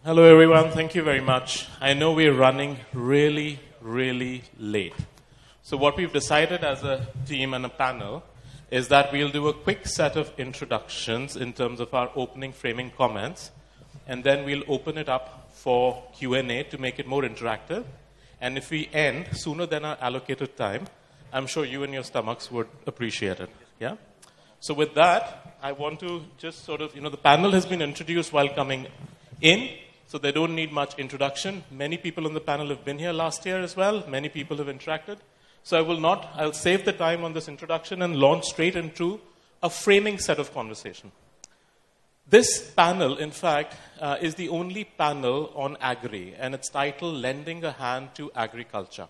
Hello, everyone. Thank you very much. I know we're running really, really late. So what we've decided as a team and a panel is that we'll do a quick set of introductions in terms of our opening framing comments, and then we'll open it up for Q&A to make it more interactive. And if we end sooner than our allocated time, I'm sure you and your stomachs would appreciate it. Yeah? So with that, I want to just sort of, the panel has been introduced while coming in, so they don't need much introduction. Many people on the panel have been here last year as well. Many people have interacted. So I'll save the time on this introduction and launch straight into a framing set of conversation. This panel, in fact, is the only panel on agri, and it's titled Lending a Hand to Agriculture.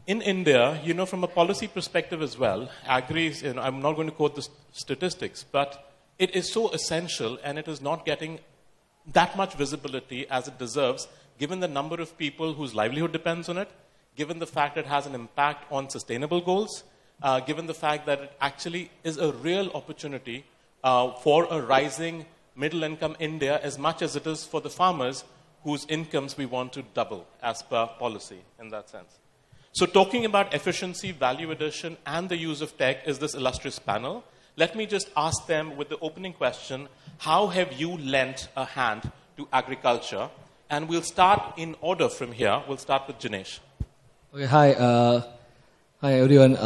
In India, from a policy perspective as well, agri is, I'm not going to quote the statistics, but it is so essential and it is not getting that much visibility as it deserves, given the number of people whose livelihood depends on it, given the fact it has an impact on sustainable goals, given the fact that it actually is a real opportunity for a rising middle-income India as much as it is for the farmers whose incomes we want to double as per policy in that sense. So talking about efficiency, value addition, and the use of tech is this illustrious panel. Let me just ask them with the opening question, how have you lent a hand to agriculture? And we'll start in order from here. We'll start with Jinesh. Okay, hi everyone.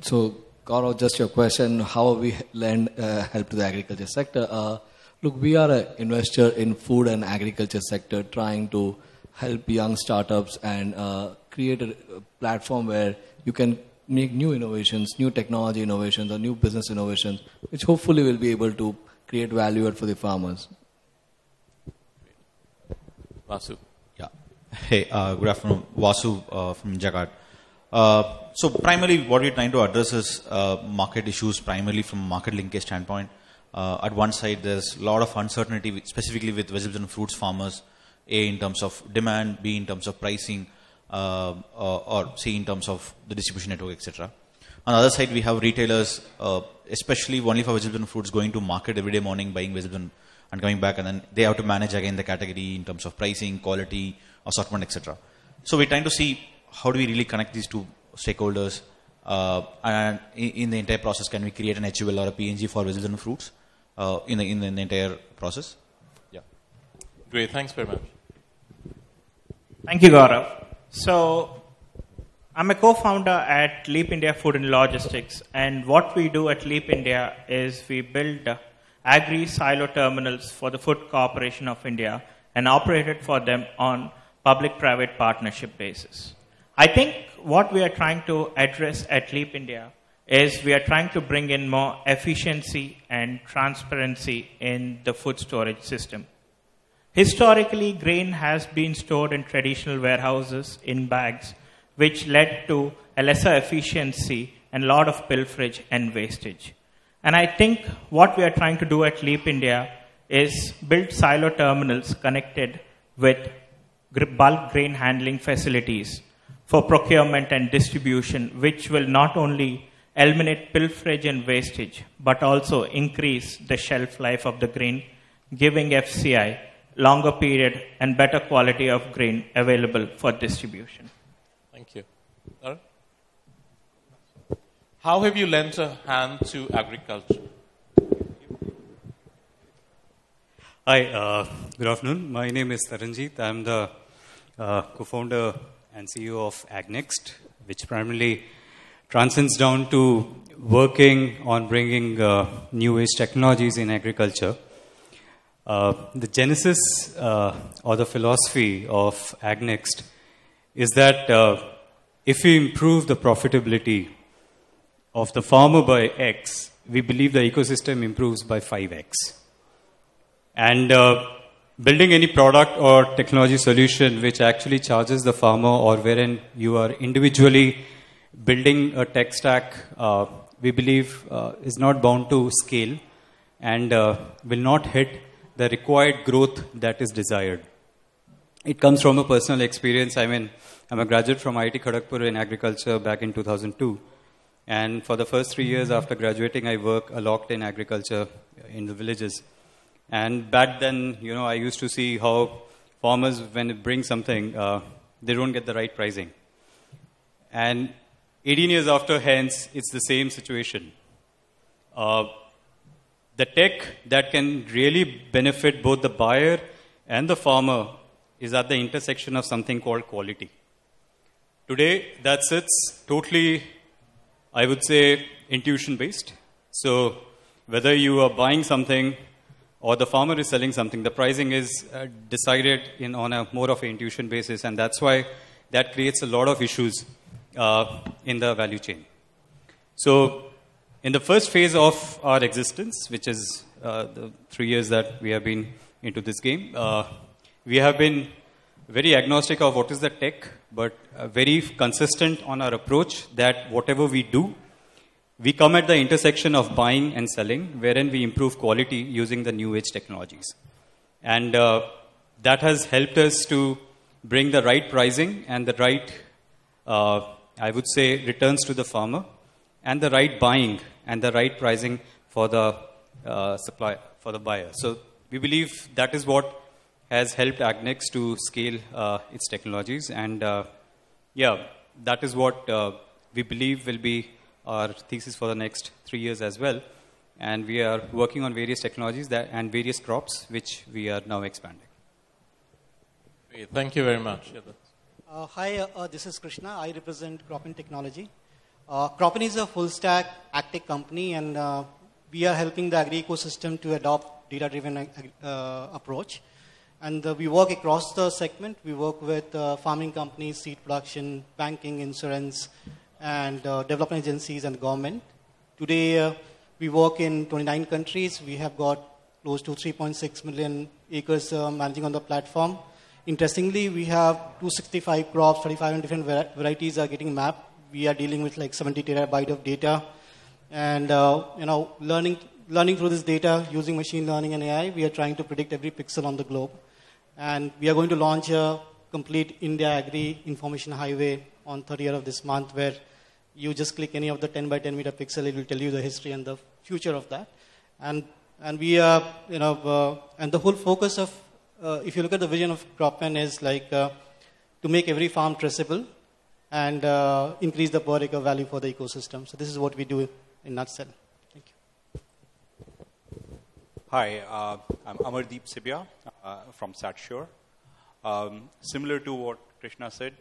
So, Gaurav, just your question, how we lend help to the agriculture sector? Look, we are an investor in food and agriculture sector trying to help young startups and create a platform where you can make new innovations, new technology innovations, or new business innovations, which hopefully will be able to create value for the farmers. Vasu. Yeah. Hey, good afternoon. Vasu from Jakarta. So primarily what we're trying to address is market issues, primarily from a market linkage standpoint. At one side, there's a lot of uncertainty, specifically with vegetables and fruits farmers, A, in terms of demand, B, in terms of pricing, or C, in terms of the distribution network, etc. On the other side, we have retailers, especially only for vegetables and fruits, going to market every day morning, buying vegetables and coming back, and then they have to manage again the category in terms of pricing, quality, assortment, etc. So we're trying to see how do we really connect these two stakeholders, and in the entire process, can we create an HUL or a PNG for vegetables and fruits in the entire process? Yeah. Great, thanks very much. Thank you, Gaurav. So, I'm a co-founder at Leap India Food and Logistics, and what we do at Leap India is we build agri-silo terminals for the Food Corporation of India and operate it for them on public-private partnership basis. I think what we are trying to address at Leap India is we are trying to bring in more efficiency and transparency in the food storage system. Historically, grain has been stored in traditional warehouses in bags, which led to a lesser efficiency and a lot of pilferage and wastage. And I think what we are trying to do at Leap India is build silo terminals connected with bulk grain handling facilities for procurement and distribution, which will not only eliminate pilferage and wastage, but also increase the shelf life of the grain, giving FCI longer period and better quality of grain available for distribution. Thank you. Arun? How have you lent a hand to agriculture? Hi, good afternoon. My name is Taranjeet. I'm the co-founder and CEO of AgNext, which primarily transcends down to working on bringing new age technologies in agriculture. The genesis or the philosophy of AgNext is that if we improve the profitability of the farmer by X, we believe the ecosystem improves by 5X. And building any product or technology solution which actually charges the farmer, or wherein you are individually building a tech stack, we believe is not bound to scale and will not hit the required growth that is desired. It comes from a personal experience. I mean, I'm a graduate from IIT Kharagpur in agriculture back in 2002. And for the first 3 years after graduating, I worked a lot in agriculture in the villages. And back then, I used to see how farmers, when they bring something, they don't get the right pricing. And 18 years after, hence, it's the same situation. The tech that can really benefit both the buyer and the farmer is at the intersection of something called quality. Today, that sits totally, I would say, intuition-based. So whether you are buying something or the farmer is selling something, the pricing is decided on a more of an intuition basis, and that's why that creates a lot of issues in the value chain. So in the first phase of our existence, which is the 3 years that we have been into this game, we have been very agnostic of what is the tech, but very consistent on our approach that whatever we do, we come at the intersection of buying and selling, wherein we improve quality using the new age technologies. And that has helped us to bring the right pricing and the right, I would say, returns to the farmer, and the right buying and the right pricing for the for the buyer. So we believe that is what has helped Agnex to scale its technologies. And that is what we believe will be our thesis for the next 3 years as well. And we are working on various technologies and various crops, which we are now expanding. Great. Thank you very much. Hi, this is Krishna. I represent Croppen Technology. Croppen is a full-stack agtech company, and we are helping the agri ecosystem to adopt data-driven approach. And we work across the segment. We work with farming companies, seed production, banking, insurance, and development agencies and government. Today, we work in 29 countries. We have got close to 3.6 million acres managing on the platform. Interestingly, we have 265 crops, 35 different varieties are getting mapped. We are dealing with like 70 terabyte of data. And, learning through this data using machine learning and AI, we are trying to predict every pixel on the globe. And we are going to launch a complete India Agri Information Highway on 30th of this month, where you just click any of the 10 by 10 meter pixel, it will tell you the history and the future of that. And we are, and the whole focus of, if you look at the vision of Croppen, is like to make every farm traceable and increase the per acre value for the ecosystem. So this is what we do in a nutshell. Thank you. Hi, I'm Amardeep Sibia from SatSure. Similar to what Krishna said,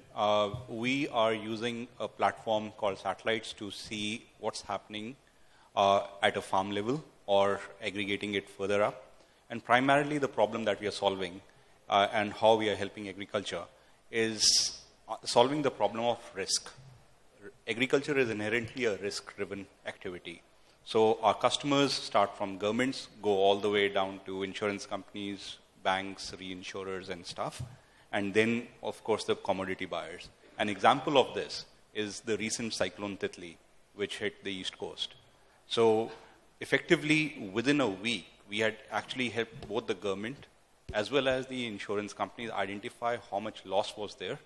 we are using a platform called satellites to see what's happening at a farm level or aggregating it further up. And primarily the problem that we are solving and how we are helping agriculture is solving the problem of risk. Agriculture is inherently a risk-driven activity. So our customers start from governments, go all the way down to insurance companies, banks, reinsurers and stuff. And then, of course, the commodity buyers. An example of this is the recent cyclone Titli, which hit the East Coast. So effectively, within a week, we had actually helped both the government as well as the insurance companies identify how much loss was there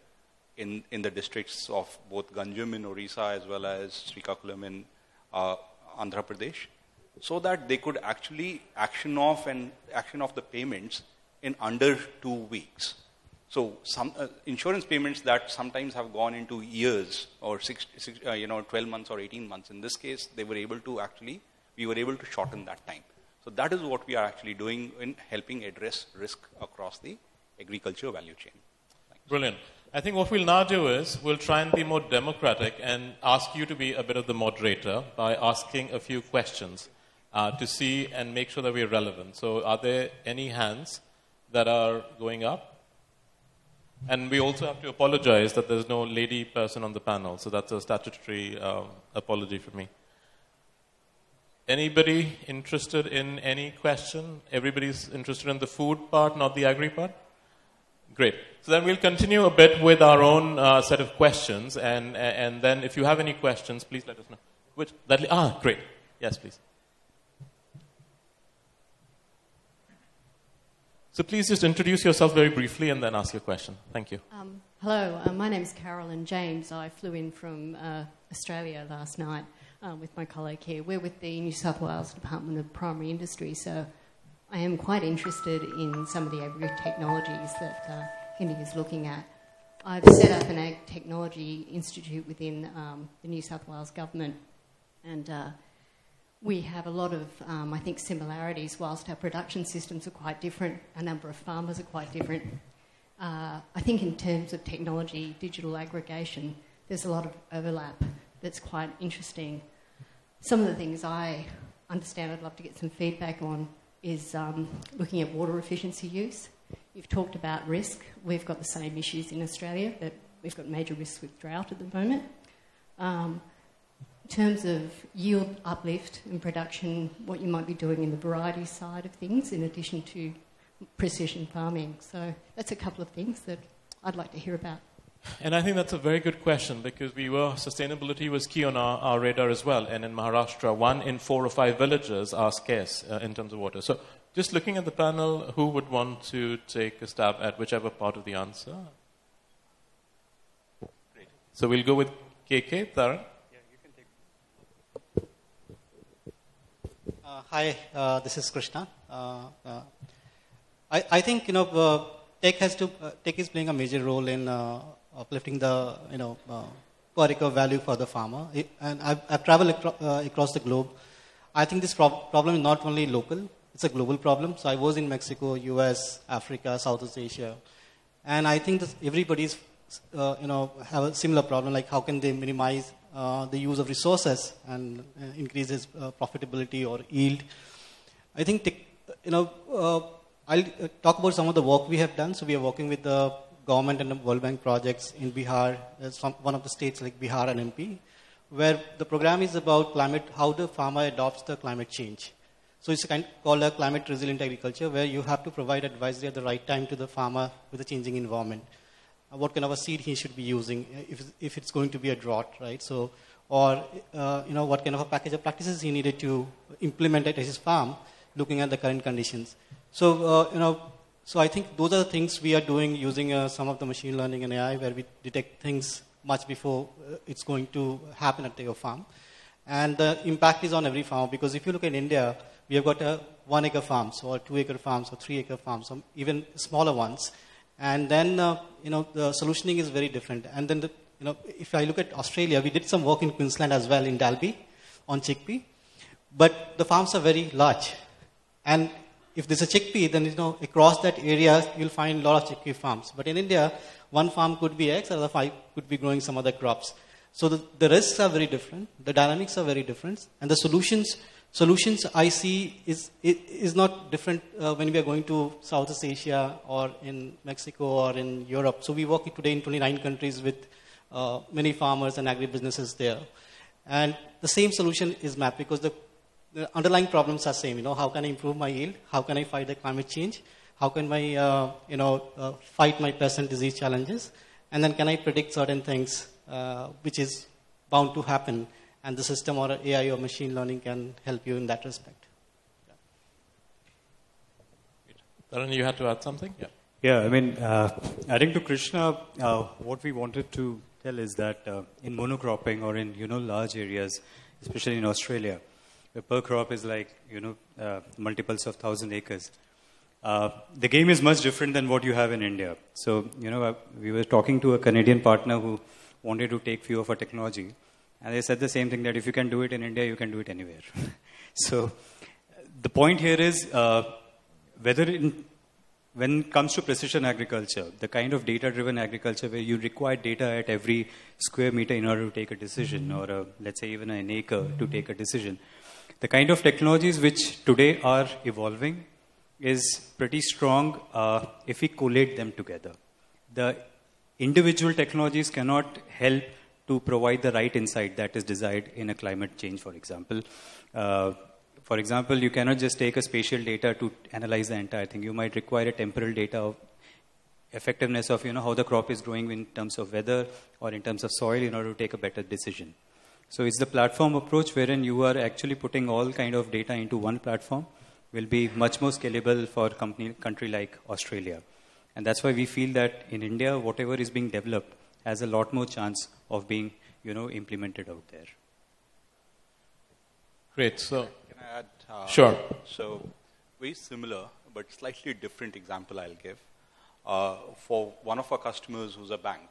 in the districts of both Ganjam in Orissa as well as Srikakulam in Andhra Pradesh, so that they could actually action off the payments in under 2 weeks. So some insurance payments that sometimes have gone into years or 12 months or 18 months. In this case, we were able to shorten that time. So that is what we are actually doing in helping address risk across the agriculture value chain. Thanks. Brilliant. I think what we'll now do is we'll try and be more democratic and ask you to be a bit of the moderator by asking a few questions to see and make sure that we're relevant. So are there any hands that are going up? And we also have to apologize that there's no lady person on the panel. So that's a statutory apology for me. Anybody interested in any question? Everybody's interested in the food part, not the agri part? Great. So then we'll continue a bit with our own set of questions. And then if you have any questions, please let us know. Great. Yes, please. So please just introduce yourself very briefly and then ask your question. Thank you. Hello, my name is Carolyn James. I flew in from Australia last night with my colleague here. We're with the New South Wales Department of Primary Industry, so I am quite interested in some of the agri-technologies that India is looking at. I've set up an ag technology institute within the New South Wales government, and we have a lot of, I think, similarities. Whilst our production systems are quite different, a number of farmers are quite different. I think in terms of technology, digital aggregation, there's a lot of overlap that's quite interesting. Some of the things I understand I'd love to get some feedback on is looking at water efficiency use. You've talked about risk. We've got the same issues in Australia, but we've got major risks with drought at the moment. In terms of yield uplift and production, what you might be doing in the variety side of things in addition to precision farming. So that's a couple of things that I'd like to hear about. And I think that's a very good question because sustainability was key on our radar as well. And in Maharashtra, 1 in 4 or 5 villages are scarce in terms of water. So just looking at the panel, who would want to take a stab at whichever part of the answer? Great. So we'll go with KK, Taran. Yeah, you can take. Hi, this is Krishna. I think tech is playing a major role in uplifting the per acre value for the farmer. And I've traveled across the globe. I think this problem is not only local; it's a global problem. So I was in Mexico, US, Africa, Southeast Asia, and I think that everybody's have a similar problem. Like how can they minimize the use of resources and increase its profitability or yield? I think I'll talk about some of the work we have done. So we are working with the government and the World Bank projects in Bihar, one of the states like Bihar and MP, where the program is about how the farmer adopts the climate change. So it's called a climate resilient agriculture, where you have to provide advisory at the right time to the farmer with a changing environment. What kind of a seed he should be using if it's going to be a drought, right? So, or what kind of a package of practices he needed to implement at his farm, looking at the current conditions. So, so I think those are the things we are doing using some of the machine learning and AI, where we detect things much before it's going to happen at your farm. And the impact is on every farmer, because if you look at India, we have got 1 acre farms, or 2 acre farms, or 3 acre farms, or even smaller ones. And then, the solutioning is very different. And then, if I look at Australia, we did some work in Queensland as well, in Dalby, on chickpea. But the farms are very large. And if there's a chickpea, then across that area you'll find a lot of chickpea farms. But in India, one farm could be X, another 5 could be growing some other crops. So the risks are very different, the dynamics are very different, and the solutions I see is not different when we are going to Southeast Asia or in Mexico or in Europe. So we work today in 29 countries with many farmers and agribusinesses there, and the same solution is mapped because the underlying problems are same. How can I improve my yield? How can I fight the climate change? How can I, fight my pest and disease challenges? And then can I predict certain things which is bound to happen? And the system or AI or machine learning can help you in that respect. Taran, you had to add something? Yeah. Yeah, I mean, adding to Krishna, what we wanted to tell is that in monocropping or in, large areas, especially in Australia, the per crop is like, multiples of 1,000 acres. The game is much different than what you have in India. So, we were talking to a Canadian partner who wanted to take few of our technology. And they said the same thing, that if you can do it in India, you can do it anywhere. So, the point here is when it comes to precision agriculture, the kind of data-driven agriculture where you require data at every square meter in order to take a decision, or let's say even an acre to take a decision, the kind of technologies which today are evolving is pretty strong if we collate them together. The individual technologies cannot help to provide the right insight that is desired in a climate change, for example. For example, you cannot just take a spatial data to analyze the entire thing. You might require a temporal data of effectiveness of how the crop is growing in terms of weather or in terms of soil in order to take a better decision. So it's the platform approach wherein you are actually putting all kind of data into one platform will be much more scalable for a country like Australia. And that's why we feel that in India, whatever is being developed has a lot more chance of being, implemented out there. Great. So, can I add? Sure. So very similar, but slightly different example I'll give. For one of our customers who's a bank,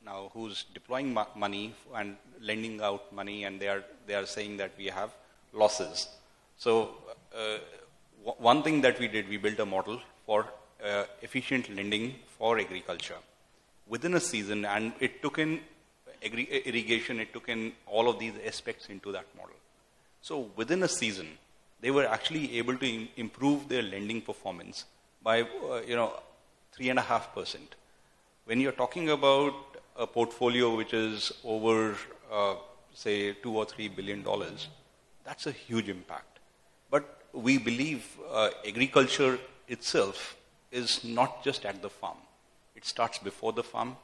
now who's deploying money and lending out money, and they are saying that we have losses. So one thing that we did, we built a model for efficient lending for agriculture within a season, and it took in irrigation, it took in all of these aspects into that model. So within a season, they were actually able to improve their lending performance by 3.5%. When you're talking about a portfolio which is over, say, $2 or $3 billion, that's a huge impact. But we believe agriculture itself is not just at the farm. It starts before the farm,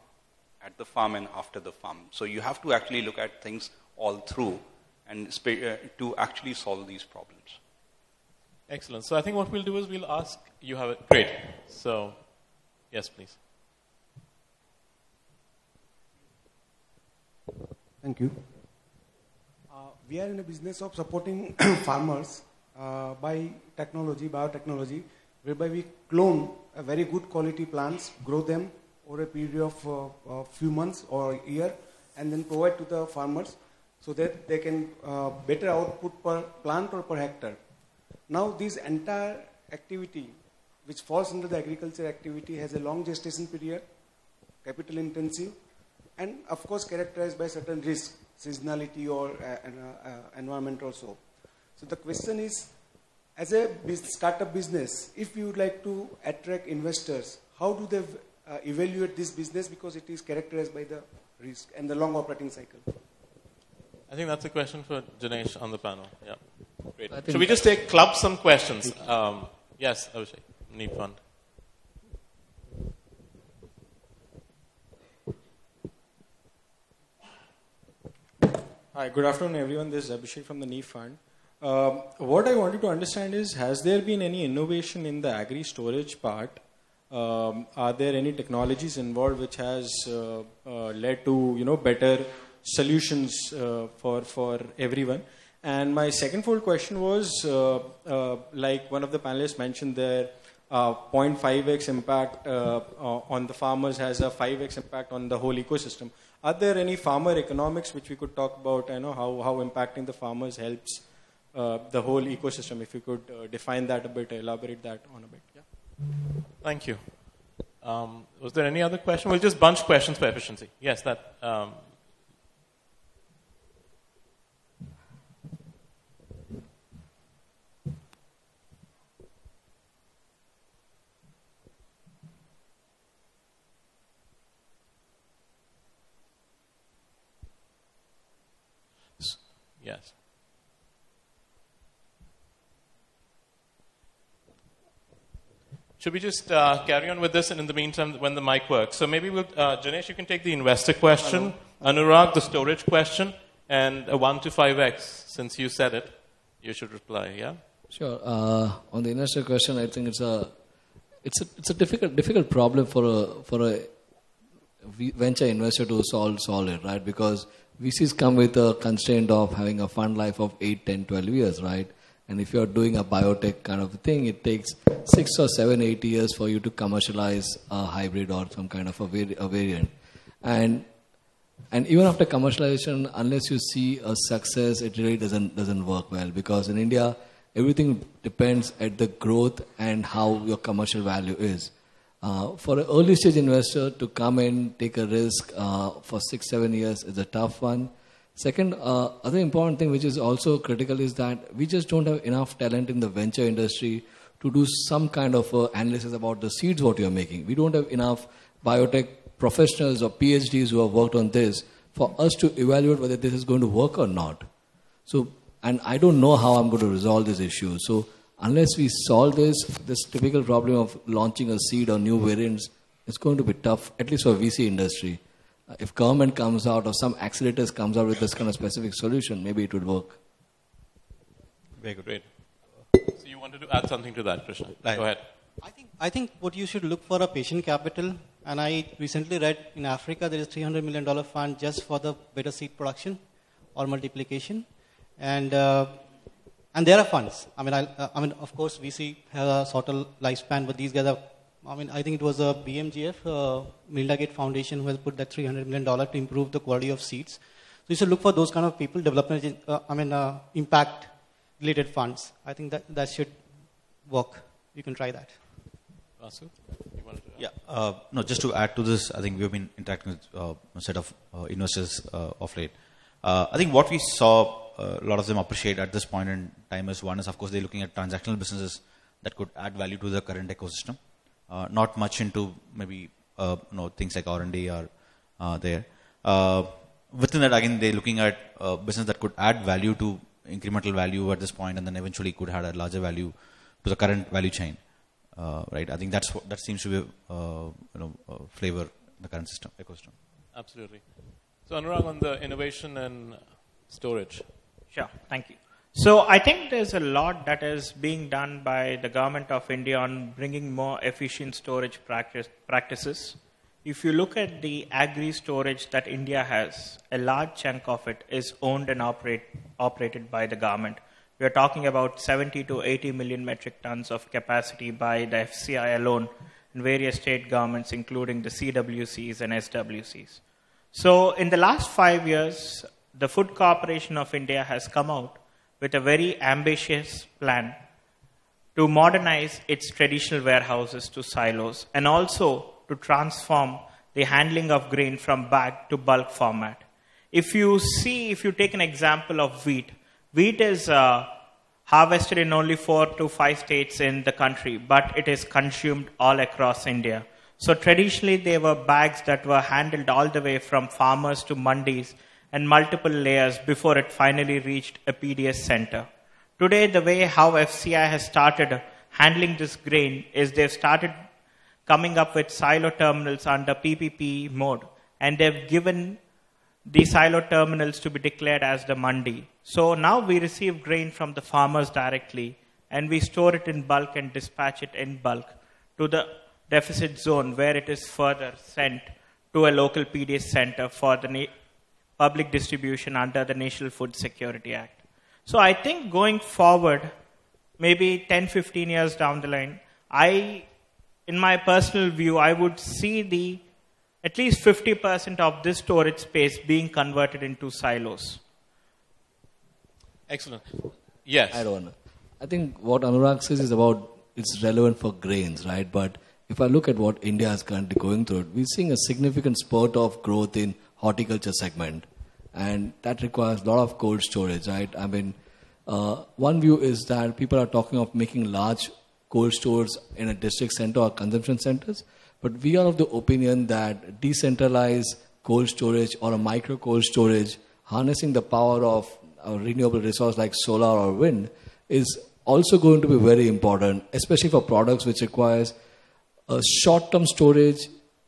at the farm, and after the farm. So you have to actually look at things all through and to actually solve these problems. Excellent. So I think what we'll do is we'll ask, you have it. Great. So, yes, please. Thank you. We are in the business of supporting farmers by biotechnology, whereby we clone a very good quality plants, grow them over a period of a few months or a year, and then provide to the farmers so that they can better output per plant or per hectare. Now, this entire activity, which falls under the agriculture activity, has a long gestation period, capital intensive, and of course characterized by certain risks, seasonality or environment also. So the question is, as a startup business, if you would like to attract investors, how do they evaluate this business, because it is characterized by the risk and the long operating cycle? I think that's a question for Janesh on the panel. Yeah. Great. Should we just club some questions? Yes, Abhishek. Need fund. Hi, good afternoon, everyone. This is Abhishek from the NEEF Fund. What I wanted to understand is, has there been any innovation in the agri-storage part? Are there any technologies involved which has led to better solutions for everyone? And my second full question was, like one of the panelists mentioned there, 0.5x impact on the farmers has a 5x impact on the whole ecosystem. Are there any farmer economics which we could talk about? I know how impacting the farmers helps the whole ecosystem. If you could define that a bit, elaborate that on a bit. Yeah. Thank you. Was there any other question? We'll just bunch questions for efficiency. Yes, that. Yes. Should we just carry on with this, and in the meantime, when the mic works? So maybe we'll, Janesh, you can take the investor question, Anurag, the storage question, and a 1 to 5x. Since you said it, you should reply. Yeah. Sure. On the investor question, I think it's a difficult problem for a venture investor to solve it, right? Because VCs come with a constraint of having a fund life of 8, 10, 12 years, right? And if you're doing a biotech kind of a thing, it takes 6 or 7, 8 years for you to commercialize a hybrid or some kind of a variant. And even after commercialization, unless you see a success, it really doesn't work well, because in India, everything depends at the growth and how your commercial value is. For an early stage investor to come in, take a risk for 6, 7 years is a tough one. Second, other important thing which is also critical is that we just don't have enough talent in the venture industry to do some kind of analysis about the seeds what you're making. We don't have enough biotech professionals or PhDs who have worked on this for us to evaluate whether this is going to work or not. So, and I don't know how I'm going to resolve this issue. So unless we solve this typical problem of launching a seed or new variants, it's going to be tough, at least for VC industry. If government comes out or some accelerators comes out with this kind of specific solution, maybe it would work. Very good. Great. So you wanted to add something to that, Krishna? Go ahead. I think what you should look for a patient capital. And I recently read in Africa there is $300 million fund just for the better seed production or multiplication. And and there are funds. I mean, of course, VC has a sort of lifespan, but these guys are. I mean, I think it was a BMGF, Melinda Gates Foundation, who has put that $300 million to improve the quality of seeds. So you should look for those kind of people, development, impact-related funds. I think that should work. You can try that. Vasu, you wanted to add? Yeah, no, just to add to this, I think we've been interacting with a set of investors of late. I think what we saw, a lot of them appreciate at this point in time is, one is, of course, they're looking at transactional businesses that could add value to the current ecosystem. Not much into maybe things like R&D are there. Within that, again, they're looking at business that could add value to incremental value at this point, and then eventually could add a larger value to the current value chain. Right? I think that seems to be flavor in the current system ecosystem. Absolutely. So Anurag, on the innovation and storage. Sure. Thank you. So I think there's a lot that is being done by the government of India on bringing more efficient storage practices. If you look at the agri storage that India has, a large chunk of it is owned and operated by the government. We are talking about 70 to 80 million metric tons of capacity by the FCI alone and various state governments, including the CWCs and SWCs. So in the last 5 years, the Food Corporation of India has come out with a very ambitious plan to modernize its traditional warehouses to silos and also to transform the handling of grain from bag to bulk format. If you take an example of wheat is harvested in only 4 to 5 states in the country, but it is consumed all across India. So traditionally, there were bags that were handled all the way from farmers to mandis and multiple layers before it finally reached a PDS center. Today, the way how FCI has started handling this grain is they've started coming up with silo terminals under PPP mode, and they've given the silo terminals to be declared as the mandi. So now we receive grain from the farmers directly, and we store it in bulk and dispatch it in bulk to the deficit zone, where it is further sent to a local PDS center for the public distribution under the National Food Security Act. So I think going forward, maybe 10, 15 years down the line, in my personal view, I would see at least 50% of this storage space being converted into silos. Excellent. Yes. I think what Anurag says is it's relevant for grains, right? But if I look at what India is currently going through, we're seeing a significant spurt of growth in horticulture segment. And that requires a lot of cold storage, right? I mean, one view is that people are talking of making large cold stores in a district center or consumption centers. But we are of the opinion that decentralized cold storage or a micro cold storage, harnessing the power of a renewable resource like solar or wind, is also going to be very important, especially for products which requires a short-term storage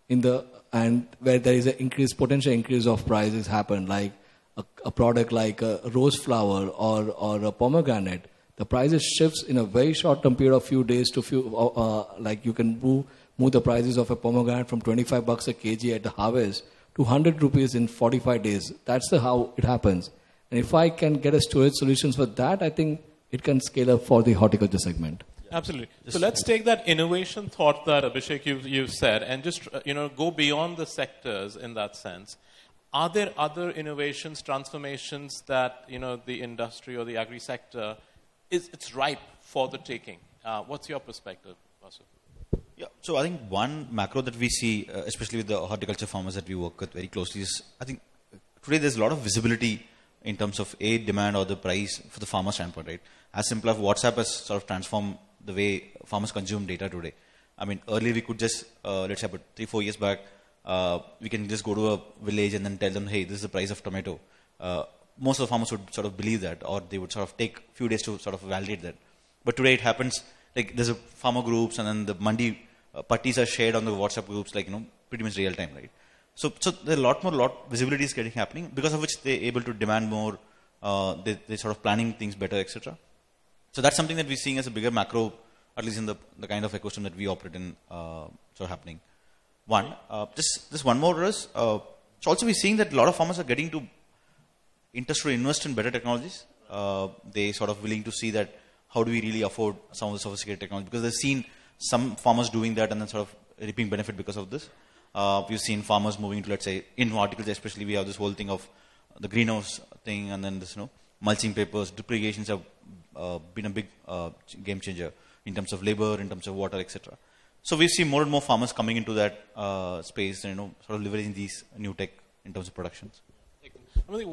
and where there is a potential increase of prices happen, like a product like a rose flower or a pomegranate. The prices shifts in a very short-term period of few days to like you can move the prices of a pomegranate from $25 a kg at the harvest to 100 rupees in 45 days. That's how it happens. And if I can get a storage solutions for that, I think it can scale up for the horticulture segment. Absolutely. So let's take that innovation thought that Abhishek you said and just go beyond the sectors in that sense. Are there other innovations, transformations that the industry or the agri sector it's ripe for the taking? What's your perspective, Vasu? Yeah, so I think one macro that we see, especially with the horticulture farmers that we work with very closely, is I think today there's a lot of visibility in terms of demand or the price for the farmer standpoint, right? As simple as WhatsApp has sort of transformed the way farmers consume data today. I mean, earlier we could just, let's say about 3-4 years back, we can just go to a village and then tell them, hey, this is the price of tomato. Most of the farmers would sort of believe that, or they would sort of take a few days to sort of validate that. But today it happens, like there's a farmer groups and then the mandi patties are shared on the WhatsApp groups, like, pretty much real time, right? So there are a lot visibility is happening, because of which they're able to demand more, they're sort of planning things better, etc. So that's something that we're seeing as a bigger macro, at least in the kind of ecosystem that we operate in, sort of happening. One, just one more is, so also we're seeing that a lot of farmers are getting to interest to invest in better technologies. they sort of willing to see that how do we really afford some of the sophisticated technology, because they've seen some farmers doing that and then sort of reaping benefit because of this. We've seen farmers moving to, let's say, in articles especially, we have this whole thing of the greenhouse thing, and then this, mulching papers, drip irrigations have been a big game changer in terms of labor, in terms of water, etc. So we see more and more farmers coming into that space, and sort of leveraging these new tech in terms of productions.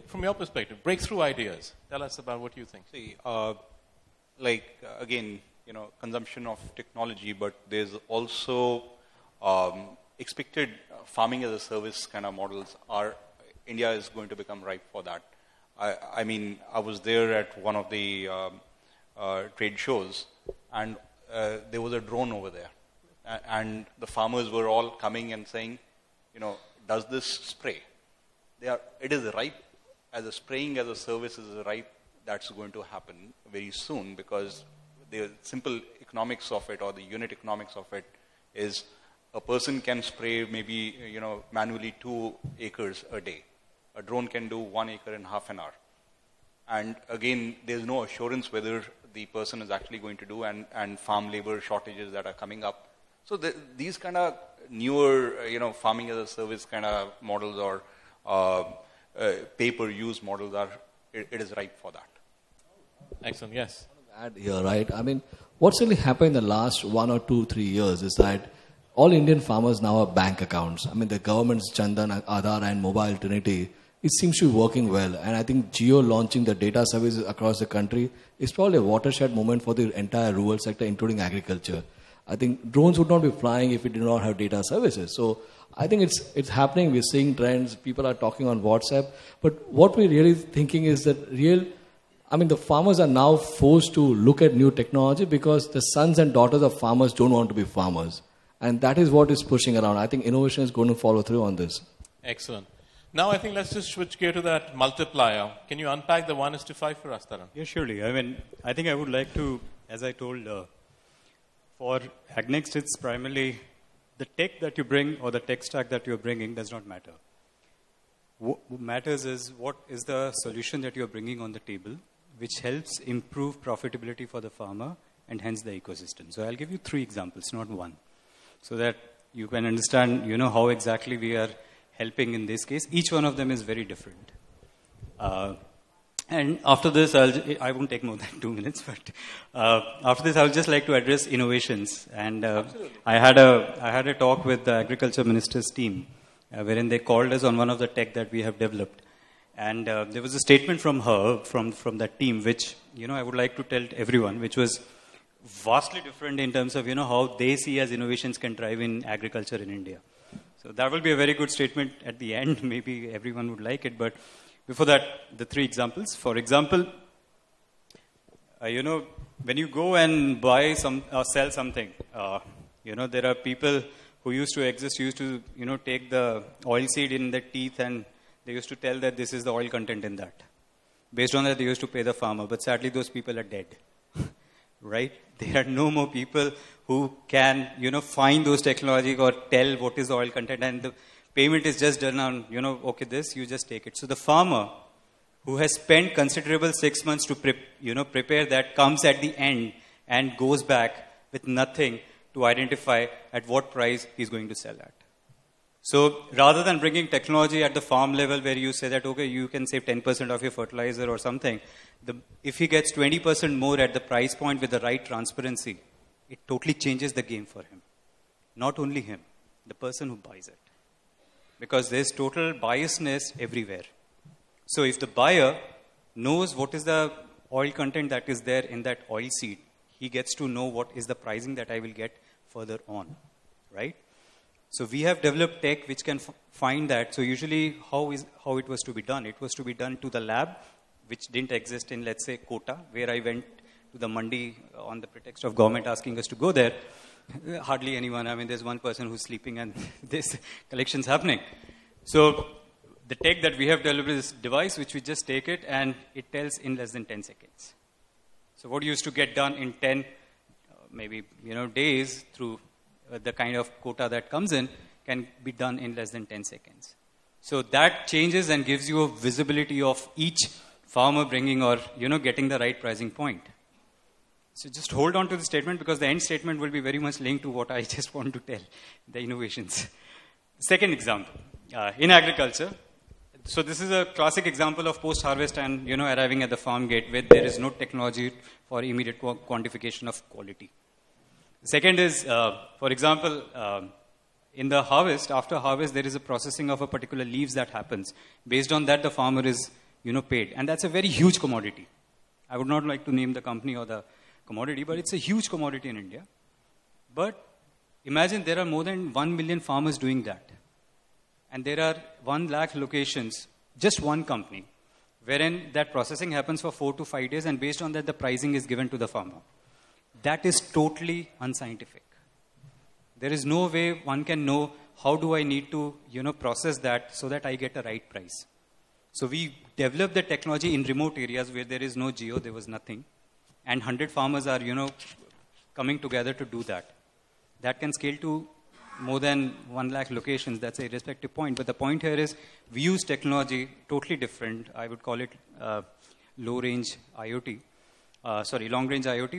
From your perspective, breakthrough ideas. Tell us about what you think. See, again, consumption of technology, but there's also expected farming as a service kind of models. India is going to become ripe for that. I mean, I was there at one of the trade shows, and there was a drone over there. And the farmers were all coming and saying, does this spray? It is ripe. As a spraying as a service is ripe. That's going to happen very soon, because the simple economics of it, or the unit economics of it, is a person can spray maybe manually 2 acres a day. A drone can do 1 acre in half an hour. And again, there's no assurance whether the person is actually going to do, and farm labor shortages that are coming up. So these kind of newer, farming as a service kind of models, or pay-per-use models it is ripe for that. Excellent, yes. Add here, right? I mean, what's really happened in the last 1 or 2, 3 years is that all Indian farmers now have bank accounts. I mean, the government's Chandan, Aadhaar, and Mobile Trinity, it seems to be working well. And I think Jio launching the data services across the country is probably a watershed moment for the entire rural sector, including agriculture. I think drones would not be flying if we did not have data services. So I think it's happening. We're seeing trends. People are talking on WhatsApp. But what we're really thinking is that the farmers are now forced to look at new technology because the sons and daughters of farmers don't want to be farmers. And that is what is pushing around. I think innovation is going to follow through on this. Excellent. Now I think let's just switch gear to that multiplier. Can you unpack the 1:5 for us, Taran? Yeah, surely. I think I would like to, as I told, for Agnext, it's primarily the tech that you bring or the tech stack that you're bringing does not matter. What matters is what is the solution that you're bringing on the table, which helps improve profitability for the farmer and hence the ecosystem. So I'll give you 3 examples, not 1, so that you can understand, how exactly we are helping in this case. Each one of them is very different. And after this, I won't take more than 2 minutes, but after this, I would just like to address innovations. And I had a talk with the Agriculture Minister's team, wherein they called us on one of the tech that we have developed. And there was a statement from her, from that team, which, I would like to tell everyone, which was vastly different in terms of, how they see as innovations can drive in agriculture in India. So that will be a very good statement at the end. Maybe everyone would like it. But before that, the 3 examples. For example, when you go and buy sell something, there are people who used to take the oil seed in the teeth, and they used to tell that this is the oil content in that. Based on that, they used to pay the farmer. But sadly, those people are dead. Right? There are no more people who can, find those technology or tell what is the oil content, and the payment is just done on, okay, this, you just take it. So the farmer who has spent considerable 6 months to prepare that comes at the end and goes back with nothing to identify at what price he's going to sell at. So rather than bringing technology at the farm level where you say that, okay, you can save 10% of your fertilizer or something, if he gets 20% more at the price point with the right transparency, it totally changes the game for him. Not only him, the person who buys it. Because there's total biasness everywhere. So if the buyer knows what is the oil content that is there in that oil seed, he gets to know what is the pricing that I will get further on, right? So we have developed tech which can find that. So usually how it was to be done? It was to be done to the lab, which didn't exist in, let's say, Kota, where I went to the mandi on the pretext of government asking us to go there. Hardly anyone. There's one person who's sleeping and this collection's happening. So the tech that we have developed is this device which we just take it and it tells in less than 10 seconds. So what used to get done in 10, days through the kind of quota that comes in can be done in less than 10 seconds. So that changes and gives you a visibility of each farmer bringing or, getting the right pricing point. So just hold on to the statement because the end statement will be very much linked to what I just want to tell, the innovations. Second example, in agriculture. So this is a classic example of post-harvest and, arriving at the farm gate where there is no technology for immediate quantification of quality. Second is, for example, in the harvest, after harvest, there is a processing of a particular leaves that happens. Based on that, the farmer is, paid. And that's a very huge commodity. I would not like to name the company or the commodity, but it's a huge commodity in India. But imagine there are more than 1 million farmers doing that. And there are 1 lakh locations, just one company, wherein that processing happens for 4 to 5 days, and based on that, the pricing is given to the farmer. That is totally unscientific. There is no way one can know how do I need to, process that so that I get a right price. So we developed the technology in remote areas where there is no geo, there was nothing. And 100 farmers are, coming together to do that. That can scale to more than 1 lakh locations. That's a irrespective point. But the point here is we use technology totally different. I would call it long-range IoT,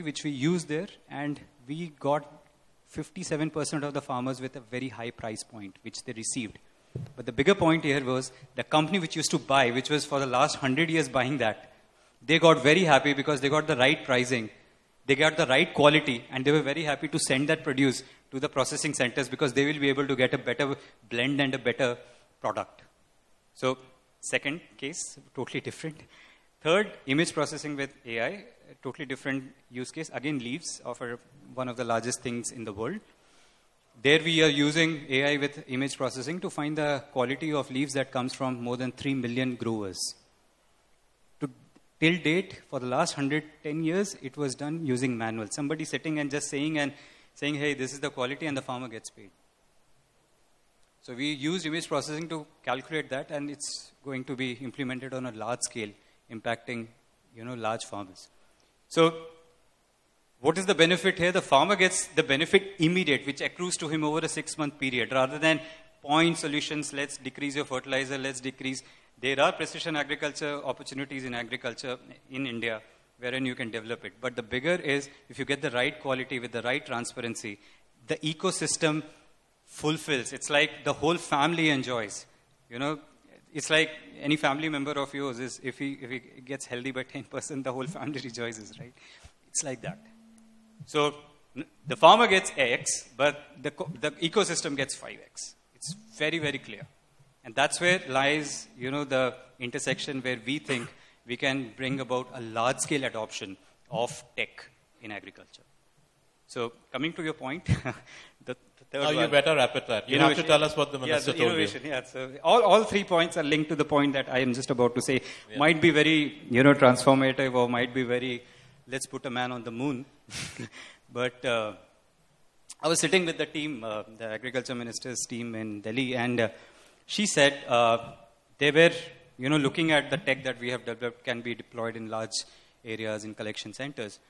which we use there. And we got 57% of the farmers with a very high price point, which they received. But the bigger point here was the company which used to buy, which was for the last 100 years buying that, they got very happy because they got the right pricing. They got the right quality, and they were very happy to send that produce to the processing centers because they will be able to get a better blend and a better product. So, second case, totally different. Third, image processing with AI, totally different use case. Again, leaves offer one of the largest things in the world. There we are using AI with image processing to find the quality of leaves that comes from more than 3 million growers. Till date, for the last 110 years, it was done using manual. Somebody sitting and just saying, hey, this is the quality, and the farmer gets paid. So we use image processing to calculate that, and it's going to be implemented on a large scale, impacting, large farmers. So what is the benefit here? The farmer gets the benefit immediate, which accrues to him over a 6-month period, rather than point solutions, let's decrease your fertilizer, let's decrease. There are precision agriculture opportunities in agriculture in India wherein you can develop it. But the bigger is if you get the right quality with the right transparency, the ecosystem fulfills. It's like the whole family enjoys. It's like any family member of yours is if he gets healthy by 10%, the whole family rejoices, right? It's like that. So the farmer gets X, but the ecosystem gets 5X. It's very, very clear. And that's where lies, the intersection where we think we can bring about a large-scale adoption of tech in agriculture. So coming to your point, the third one. You better wrap it up. You have to tell us what the minister told you. Yeah, so all 3 points are linked to the point that I am just about to say. Yeah. Might be very, transformative or might be very, let's put a man on the moon. But I was sitting with the team, the agriculture minister's team in Delhi, and she said they were, looking at the tech that we have developed can be deployed in large areas in collection centers.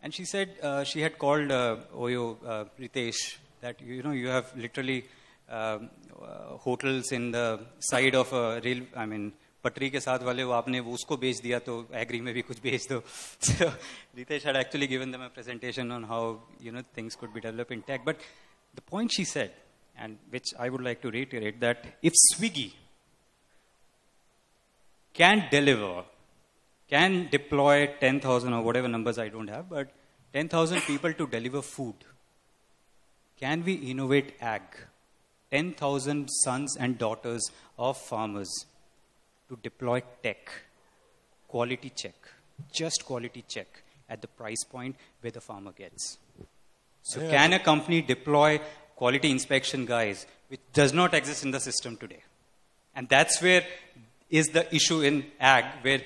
And she said she had called Oyo, Ritesh, that, you have literally hotels in the side of a rail, पटरी के साथ वाले वो आपने उसको बेच दिया तो एग्री में भी कुछ बेच दो. So Ritesh had actually given them a presentation on how things could be developed in tech. But the point she said, and which I would like to reiterate, that if Swiggy can deploy 10,000 or whatever numbers I don't have, but 10,000 people to deliver food, can we innovate ag? 10,000 sons and daughters of farmers to deploy tech, quality check, just quality check at the price point where the farmer gets. So can a company deploy quality inspection guys, which does not exist in the system today? And that's where is the issue in ag, where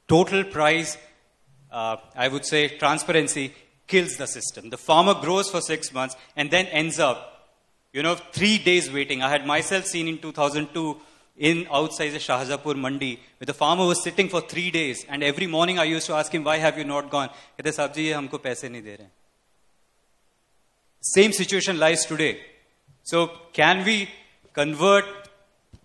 total price, I would say transparency, kills the system. The farmer grows for 6 months and then ends up, 3 days waiting. I had myself seen in 2002 in outside the Shahjapur Mandi, where the farmer was sitting for 3 days, and every morning I used to ask him, why have you not gone? Kehte, Sahab ji, ye humko paise nahi de rahe. Same situation lies today. So can we convert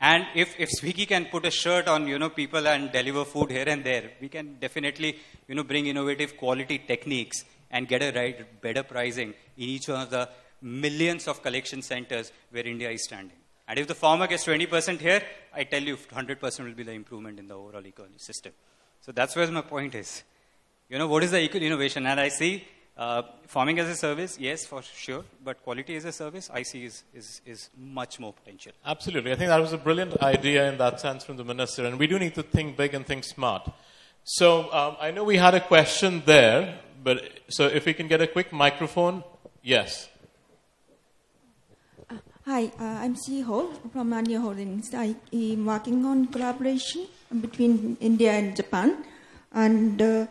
And if Swiggy can put a shirt on, people and deliver food here and there, we can definitely, bring innovative quality techniques and get a better pricing in each one of the millions of collection centers where India is standing. And if the farmer gets 20% here, I tell you 100% will be the improvement in the overall ecosystem. So that's where my point is. What is the innovation? And I see farming as a service, yes, for sure. But quality as a service, I see is much more potential. Absolutely. I think that was a brilliant idea in that sense from the minister. And we do need to think big and think smart. So I know we had a question there. But so if we can get a quick microphone, yes. Hi, I'm Ho from Anya Holdings. I am working on collaboration between India and Japan. And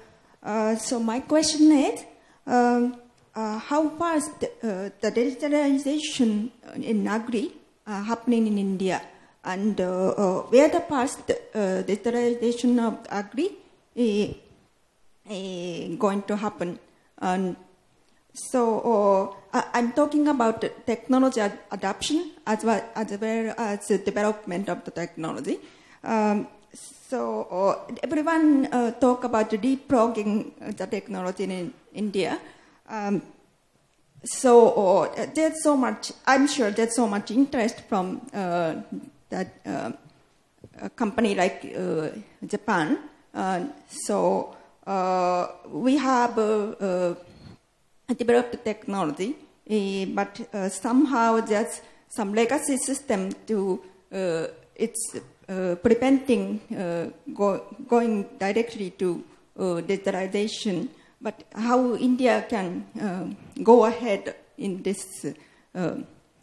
so my question is, how fast the digitalization in agri happening in India? And where the fast digitalization of agri going to happen? And so I'm talking about technology adoption as well as the development of the technology. So everyone talk about leapfrogging the technology in India. So there's so much, I'm sure there's so much interest from that company like Japan. So we have developed technology, but somehow there's some legacy system to it's preventing going directly to digitalization. But how India can go ahead in this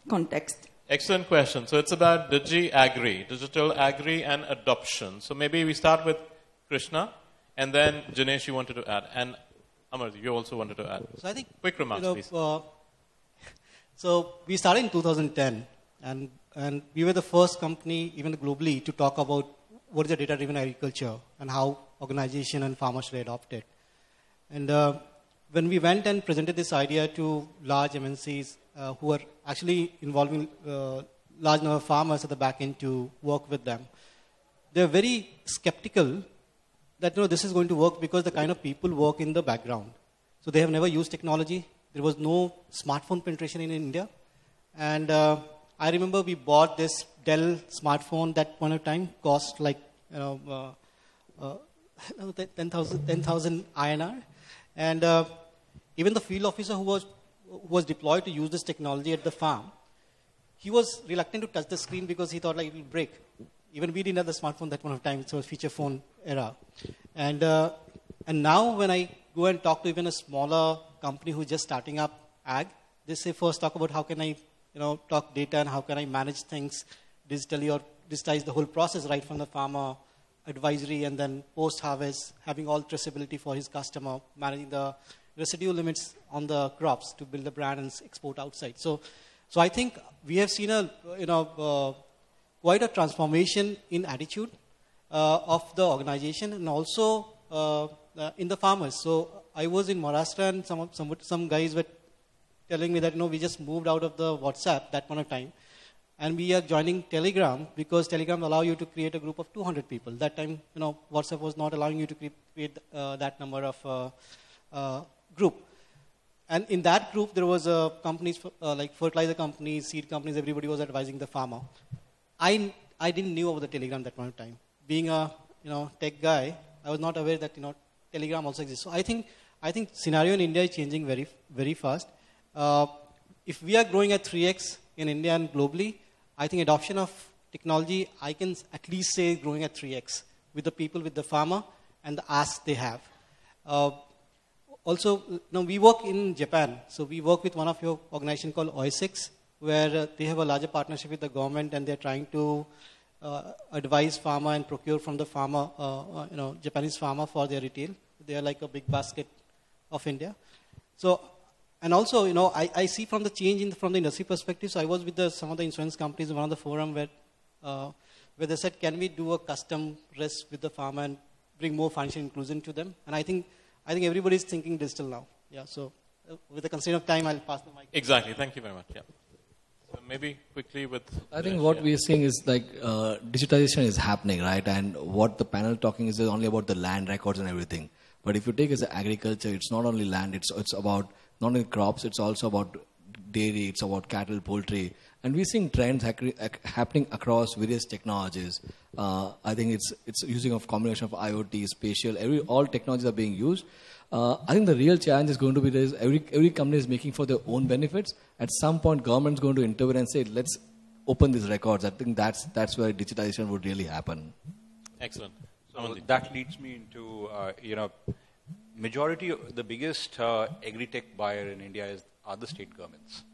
context? Excellent question. So it's about digital agri and adoption. So maybe we start with Krishna, and then Janesh, you wanted to add, and Amardeep, you also wanted to add. So I think quick remarks, please. So we started in 2010, and we were the first company, even globally, to talk about what is a data-driven agriculture and how organization and farmers should adopt it. And when we went and presented this idea to large MNCs who are actually involving large number of farmers at the back end to work with them, they're very skeptical that this is going to work because the kind of people work in the background. So they have never used technology. There was no smartphone penetration in India. And I remember we bought this Dell smartphone that point of time cost like 10,000 INR. And even the field officer who was deployed to use this technology at the farm, he was reluctant to touch the screen because he thought like it will break. Even we didn't have the smartphone that point of time. It was feature phone era. And now when I go and talk to even a smaller company who's just starting up ag, they say first talk about how can I talk data and how can I manage things digitally or digitize the whole process right from the farmer advisory and then post-harvest, having all traceability for his customer, managing the residue limits on the crops to build the brand and export outside. So I think we have seen quite a transformation in attitude of the organization and also in the farmers. So I was in Maharashtra and some guys were telling me that we just moved out of the WhatsApp that point of time. And we are joining Telegram because Telegram allow you to create a group of 200 people. That time, WhatsApp was not allowing you to create that number of group. And in that group, there was companies like fertilizer companies, seed companies. Everybody was advising the farmer. I didn't know about the Telegram that point of time. Being a tech guy, I was not aware that Telegram also exists. So I think scenario in India is changing very very fast. If we are growing at 3x in India and globally, I think adoption of technology, I can at least say growing at 3x with the people, with the farmer, and the ask they have. Also, we work in Japan. So we work with one of your organization called OI6, where they have a larger partnership with the government, and they're trying to advise farmer and procure from the farmer, Japanese farmer for their retail. They are like a big basket of India. So. And also, I see from the change from the industry perspective. So I was with some of the insurance companies in one of the forum where they said, can we do a custom risk with the farmer and bring more financial inclusion to them? And I think everybody is thinking digital now. Yeah. So with the constraint of time, I'll pass the mic. Exactly. Thank you very much. Yeah. So maybe quickly with... I think what we're seeing is like digitalization is happening, right? And what the panel talking is only about the land records and everything. But if you take as agriculture, it's not only land, it's about not only crops, it's also about dairy, it's about cattle, poultry. And we're seeing trends happening across various technologies. I think it's using a combination of IoT, spatial, all technologies are being used. I think the real challenge is going to be this: every company is making for their own benefits. At some point, government's going to intervene and say, let's open these records. I think that's where digitalization would really happen. Excellent. So that leads me into, majority of the biggest agritech buyer in India are the state governments.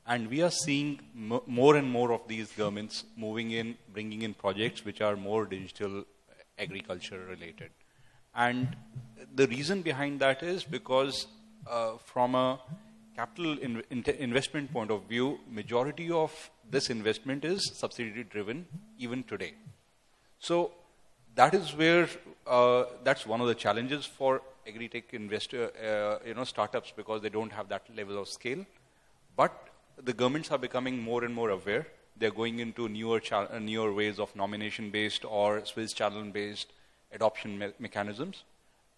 And we are seeing more and more of these governments moving in, bringing in projects which are more digital agriculture related. And the reason behind that is because from a capital investment point of view, majority of this investment is subsidy driven even today. So that is where, that's one of the challenges for agritech startups, because they don't have that level of scale. But the governments are becoming more and more aware. They're going into newer ways of nomination-based or Swiss channel-based adoption mechanisms,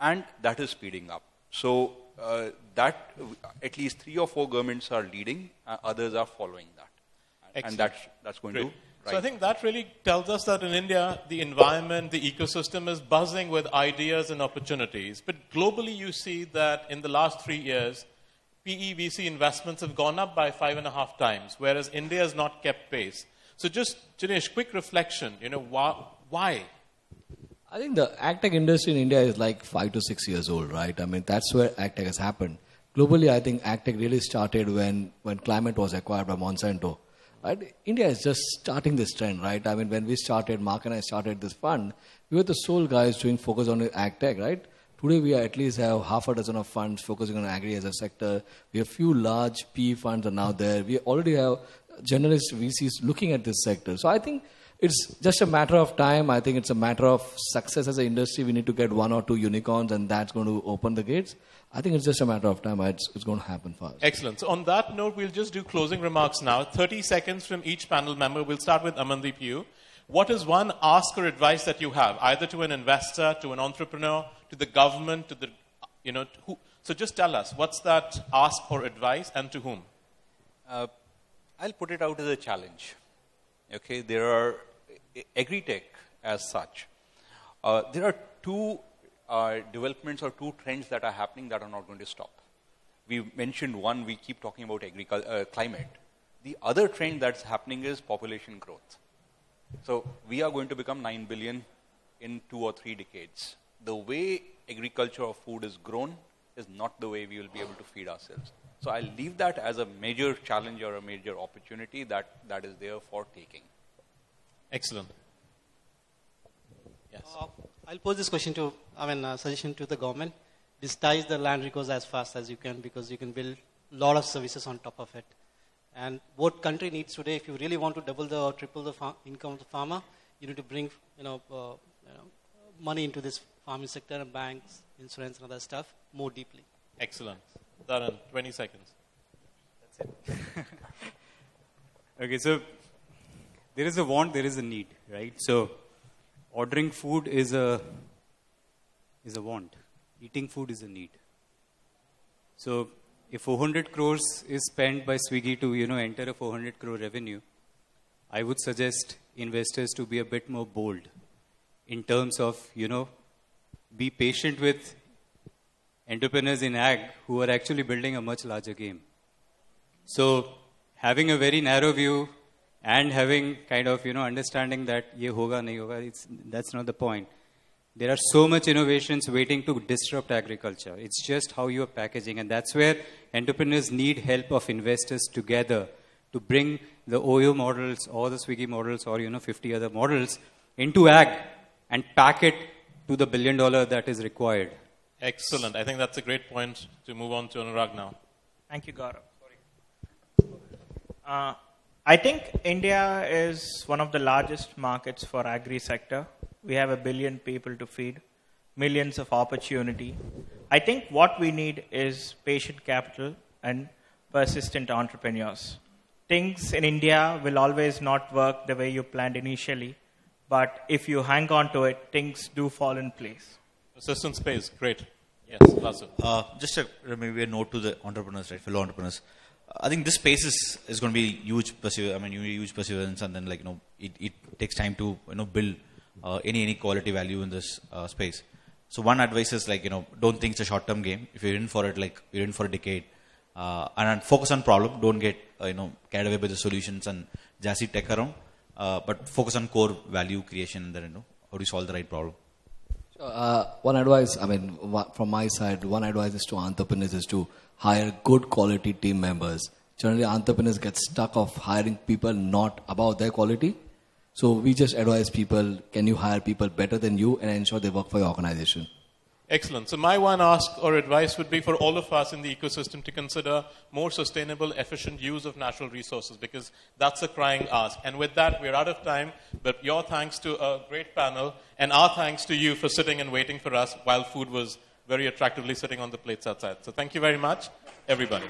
and that is speeding up. So that at least 3 or 4 governments are leading, others are following that. Excellent. And that's going Great. to... So I think that really tells us that in India, the environment, the ecosystem is buzzing with ideas and opportunities. But globally, you see that in the last 3 years, PE/VC investments have gone up by 5.5 times, whereas India has not kept pace. So just, Jinesh, quick reflection, why? I think the agtech industry in India is like 5 to 6 years old, right? I mean, that's where agtech has happened. Globally, I think agtech really started when Climate was acquired by Monsanto. Right? India is just starting this trend, right? I mean, when we started, Mark and I started this fund, we were the sole guys doing focus on agtech, right? Today, we at least have half a dozen of funds focusing on agri as a sector. We have few large PE funds are now there. We already have generalist VCs looking at this sector. So I think it's just a matter of time. I think it's a matter of success as an industry. We need to get 1 or 2 unicorns, and that's going to open the gates. I think it's just a matter of time. It's going to happen fast. Excellent. So on that note, we'll just do closing remarks now. 30 seconds from each panel member. We'll start with Amandeep. You. What is one ask or advice that you have, either to an investor, to an entrepreneur, to the government, to the, who? So just tell us, what's that ask or advice, and to whom? I'll put it out as a challenge. Okay, there are agritech as such. There are 2 developments or 2 trends that are happening that are not going to stop. We mentioned one, we keep talking about climate. The other trend that's happening is population growth. So we are going to become 9 billion in 2 or 3 decades. The way agriculture or food is grown is not the way we will be able to feed ourselves. So I'll leave that as a major challenge or a major opportunity that is there for taking. Excellent. Yes. I'll pose this question suggestion to the government. Digitize the land records as fast as you can, because you can build a lot of services on top of it. And what country needs today, if you really want to double or triple the income of the farmer, you need to bring money into this farming sector and banks, insurance and other stuff more deeply. Excellent. Dharan, 20 seconds. That's it. Okay, so there is a want, there is a need, right? So ordering food is a want. Eating food is a need. So if 400 crores is spent by Swiggy to, enter a 400 crore revenue, I would suggest investors to be a bit more bold in terms of, be patient with entrepreneurs in ag who are actually building a much larger game. So having a very narrow view and having kind of, understanding that ye hoga, nahi hoga, that's not the point. There are so much innovations waiting to disrupt agriculture. It's just how you are packaging. And that's where entrepreneurs need help of investors together to bring the OYO models or the Swiggy models or, 50 other models into ag and pack it to the $1 billion that is required. Excellent. I think that's a great point to move on to Anurag now. Thank you, Gaurav. I think India is one of the largest markets for agri sector. We have 1 billion people to feed, millions of opportunity. I think what we need is patient capital and persistent entrepreneurs. things in India will always not work the way you planned initially, but if you hang on to it, things do fall in place. Persistent space, great. Yes, Vasu. Just maybe a note to the entrepreneurs, right, fellow entrepreneurs. I think this space is going to be huge huge perseverance, and then it takes time to build any quality value in this space. So one advice is don't think it's a short term game. If you're in for it, you're in for a decade, and focus on problem. Don't get carried away by the solutions and jazzy tech around, but focus on core value creation, and then how do you solve the right problem. One advice, from my side, one advice is to entrepreneurs is to hire good quality team members. Generally, entrepreneurs get stuck of hiring people not about their quality. So we just advise people, can you hire people better than you and ensure they work for your organization? Excellent. So my one ask or advice would be for all of us in the ecosystem to consider more sustainable, efficient use of natural resources, because that's a crying ask. And with that, we're out of time, but your thanks to a great panel, and our thanks to you for sitting and waiting for us while food was very attractively sitting on the plates outside. So thank you very much, everybody.